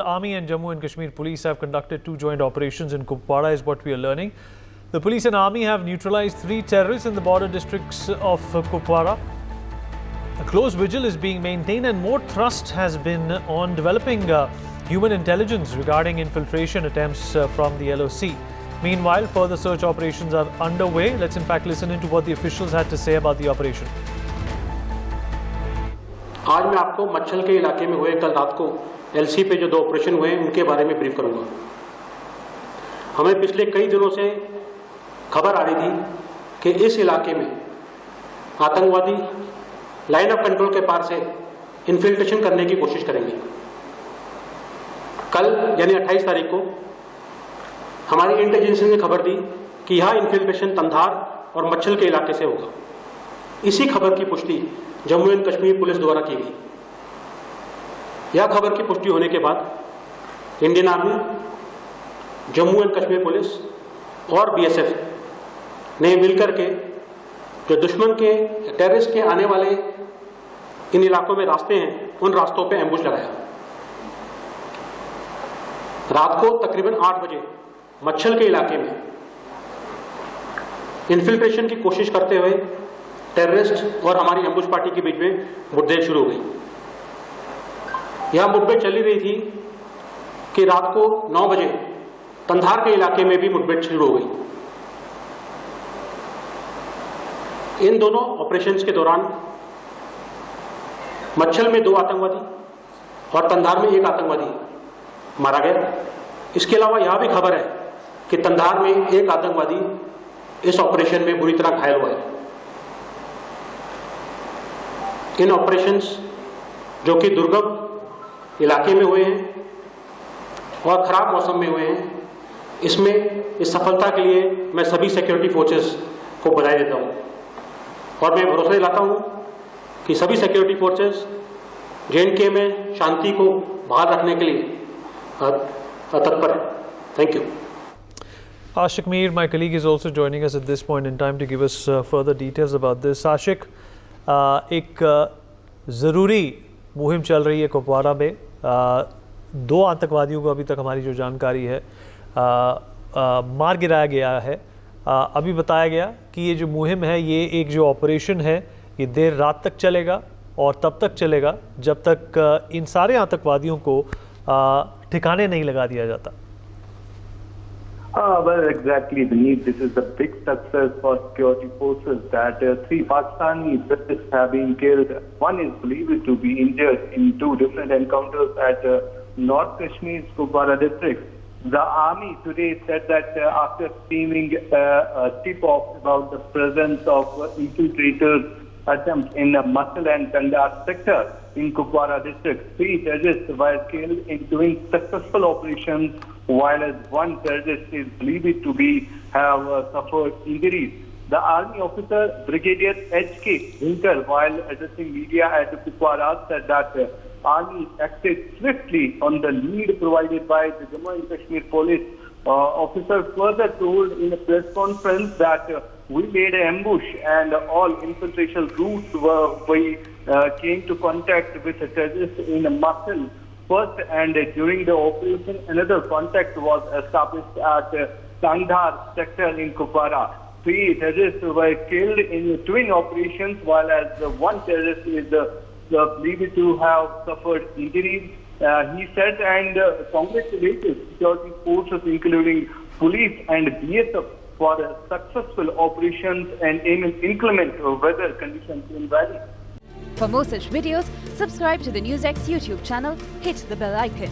Army and Jammu and Kashmir police have conducted two joint operations in Kupwara is what we are learning. The police and army have neutralized 3 terrorists in the border districts of Kupwara. A close vigil is being maintained and more thrust has been on developing human intelligence regarding infiltration attempts from the LOC. Meanwhile, further search operations are underway. Let's in fact listen into what the officials had to say about the operation. आज मैं आपको मच्छल के इलाके में हुए कल रात को एलसी पे जो 2 ऑपरेशन हुए उनके बारे में ब्रीफ करूंगा। हमें पिछले कई दिनों से खबर आ रही थी कि इस इलाके में आतंकवादी लाइन ऑफ कंट्रोल के पार से इन्फिल्ट्रेशन करने की कोशिश करेंगे। कल यानी 28 तारीख को हमारी इंटेलिजेंस ने खबर दी कि यह इन्फिल्ट्रेशन तंधार और मच्छल के इलाके से होगा। इसी खबर की पुष्टि जम्मू एंड कश्मीर पुलिस द्वारा की गई। यह खबर की पुष्टि होने के बाद Indian army, Jammu and Kashmir police और बीएसएफ ने मिलकर के जो दुश्मन के टेररिस्ट के आने वाले इन इलाकों में रास्ते हैं उन रास्तों पे एम्बुश लगाया। रात को तकरीबन 8 बजे मच्छल के इलाके में इन्फिल्ट्रेशन की कोशिश करते हुए टेररिस्ट और हमारी एम्बुश पार्टी के बीच में मुठभेड़ शुरू हो गई। यह मुठभेड़ चली रही थी कि रात को 9 बजे तंधार के इलाके में भी मुठभेड़ शुरू हो गई। इन दोनों ऑपरेशंस के दौरान मच्छल में 2 आतंकवादी और तंधार में 1 आतंकवादी मारा गया। इसके अलावा यह भी खबर है कि तंधार में 1 आतंकवादी इस ऑपरेशन में बुरी तरह घायल हुआ है। इन ऑपरेशंस जो कि दुर्गम इलाके में हुए हैं और खराब मौसम में हुए हैं, इसमें इस सफलता के लिए मैं सभी सिक्योरिटी फोर्सेस को बधाई देता हूं और मैं भरोसा दिलाता हूं कि सभी सिक्योरिटी फोर्सेस जेएंडके में शांति को बहाल रखने के लिए तत्पर है। Thank you. Ashik Mir, my colleague, is also joining us at this point in time to give us further details about this. Ashik, एक ज़रूरी मुहिम चल रही है कुपवारा में। 2 आतंकवादियों को अभी तक हमारी जो जानकारी है मार गिराया गया है। अभी बताया गया कि ये जो मुहिम है, ये एक जो ऑपरेशन है, ये देर रात तक चलेगा और तब तक चलेगा जब तक इन सारे आतंकवादियों को ठिकाने नहीं लगा दिया जाता। Well, exactly, Vineet. This is a big success for security forces that 3 Pakistani terrorists have been killed. One is believed to be injured in 2 different encounters at North Kashmir's Kupwara district. The army today said that after receiving a tip-off about the presence of infiltrators attempt in the Masal and Tandar sector in Kupwara district, 3 terrorists were killed in doing successful operations, while as 1 terrorist is believed to be have suffered injuries. The army officer Brigadier H.K. Hinker, while addressing media at Kupwara, said that army acted swiftly on the lead provided by the Jammu and Kashmir police. Officer further told in a press conference that we made an ambush and all infiltration routes we came to contact with the terrorists in Masal first, and during the operation another contact was established at Tandhar sector in Kupwara. 3 terrorists were killed in twin operations, while as 1 terrorist is believed to have suffered injuries. He said, and congratulated security forces including police and BSF for successful operations and in inclement weather conditions in Valley. For more such videos, subscribe to the NewsX YouTube channel, hit the bell icon.